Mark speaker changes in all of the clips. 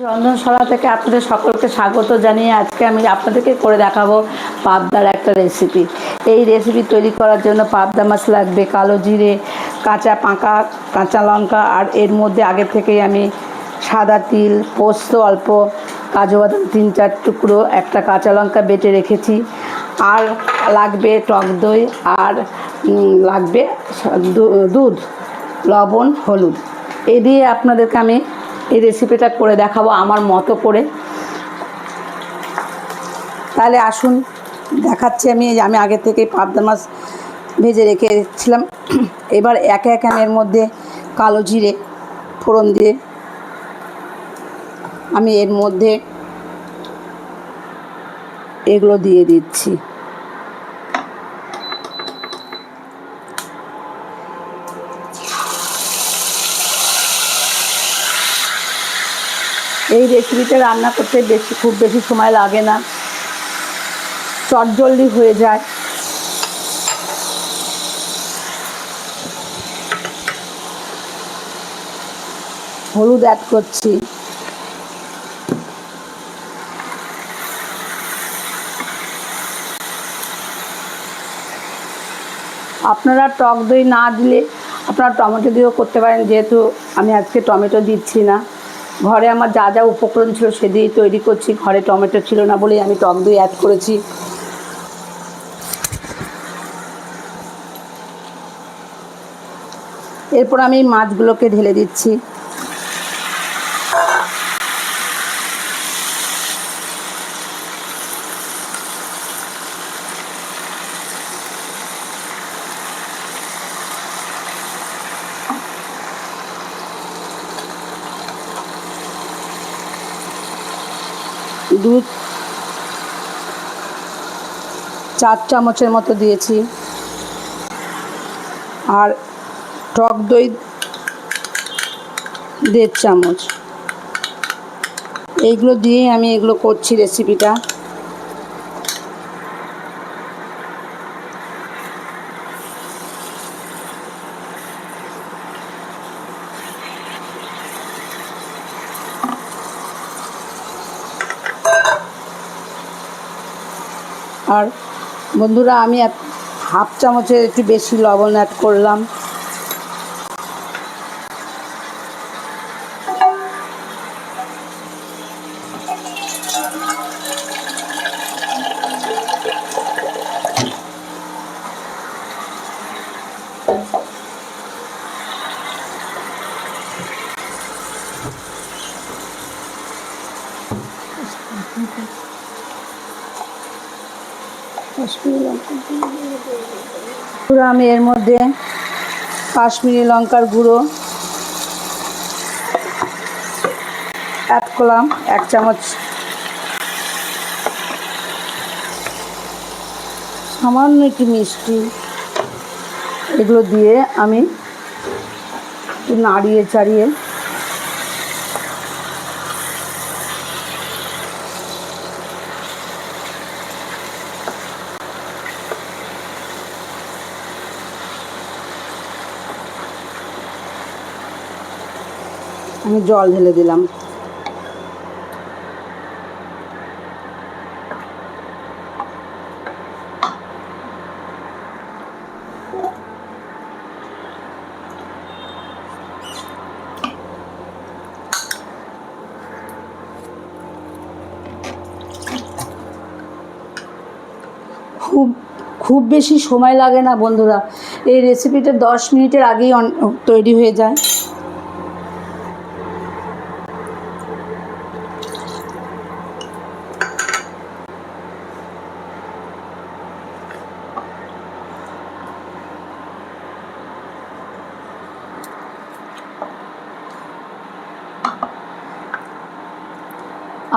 Speaker 1: রন্ধনশালা থেকে আপনাদের সকলকে স্বাগত জানিয়ে আজকে আমি আপনাদেরকে করে দেখাবো পাবদার একটা রেসিপি। এই রেসিপি তৈরি করার জন্য পাবদা মাছ লাগবে, কালো জিরে, পাকা কাঁচা লঙ্কা, আর এর মধ্যে আগে থেকেই আমি সাদা তিল, পোস্ত অল্প, কাজু বাদাম 3-4 টুকরো, একটা কাঁচা লঙ্কা বেটে রেখেছি, আর লাগবে টক দই, আর লাগবে দুধ, লবণ, হলুদ। এই দিয়ে আপনাদেরকে আমি এই রেসিপিটা করে দেখাবো আমার মতো করে। তাহলে আসুন দেখাচ্ছি। আমি আগে থেকে পাবদা মাছ ভেজে রেখেছিলাম। এবার একে একে আমি এর মধ্যে কালো জিরে ফোড়ন দিয়ে আমি এর মধ্যে এগুলো দিয়ে দিচ্ছি। এই রেসিপিটা রান্না করতে খুব বেশি সময় লাগে না, চটজলদি হয়ে যায়। হলুদ অ্যাড করছি, আপনারা টক দই না দিলে আপনারা টমেটো দিয়েও করতে পারেন, যেহেতু আমি আজকে টমেটো দিচ্ছি না। ঘরে আমার যা যা উপকরণ ছিল সে দিয়েই তৈরি করছি, ঘরে টমেটো ছিল না বলেই আমি টক দই অ্যাড করেছি। এরপর আমি মাছগুলোকে ঢেলে দিচ্ছি। দুধ 4 চামচের মতো দিয়েছি, আর টক দই 1.5 চামচ। এইগুলো দিয়ে আমি এগুলো করছি রেসিপিটা। আর বন্ধুরা, আমি 1/2 চামচের একটু বেশি লবণ অ্যাড করলাম। আমি এর মধ্যে কাশ্মীরি লঙ্কার গুঁড়ো অ্যাড করলাম 1 চামচ, সামান্য একটু মিষ্টি। এগুলো দিয়ে আমি একটু নাড়িয়ে চাড়িয়ে আমি জল ঢেলে দিলাম। খুব বেশি সময় লাগে না বন্ধুরা, এই রেসিপিটা 10 মিনিটের আগেই তৈরি হয়ে যায়।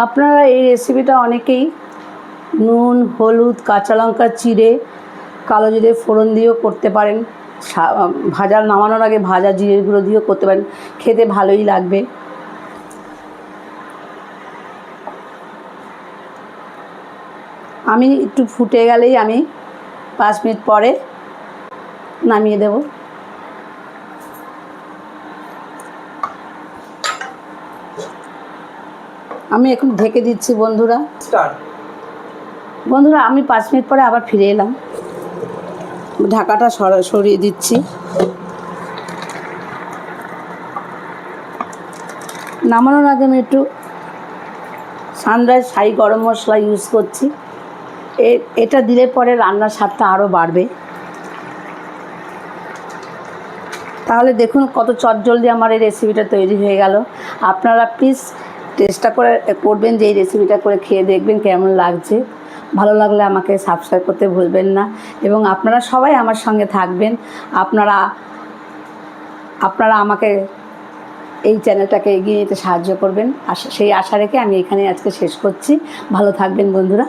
Speaker 1: আপনারা এই রেসিপিটা অনেকেই নুন, হলুদ, কাঁচা লঙ্কা চিড়ে, কালো জিরে ফোড়ন দিয়েও করতে পারেন। নামানোর আগে ভাজা জিরের গুঁড়ো দিয়েও করতে পারেন, খেতে ভালোই লাগবে। আমি একটু ফুটে গেলেই আমি 5 মিনিট পরে নামিয়ে দেব। আমি এখন ঢেকে দিচ্ছি বন্ধুরা।
Speaker 2: স্টার্ট।
Speaker 1: বন্ধুরা আমি 5 মিনিট পরে আবার ফিরে এলাম। ঢাকাটা সরিয়ে দিচ্ছি। নামানোর আগে আমি একটু সানরাইজ শাহি গরম মশলা ইউজ করছি। এটা দিলে পরে রান্নার স্বাদটা আরও বাড়বে। তাহলে দেখুন কত চটজলদি আমার এই রেসিপিটা তৈরি হয়ে গেল। আপনারা প্লিজ চেষ্টা করবেন যে এই রেসিপিটা করে খেয়ে দেখবেন কেমন লাগছে। ভালো লাগলে আমাকে সাবস্ক্রাইব করতে ভুলবেন না এবং আপনারা সবাই আমার সঙ্গে থাকবেন। আপনারা আমাকে এই চ্যানেলটাকে এগিয়ে নিতে সাহায্য করবেন, সেই আশা রেখে আমি এখানে আজকে শেষ করছি। ভালো থাকবেন বন্ধুরা।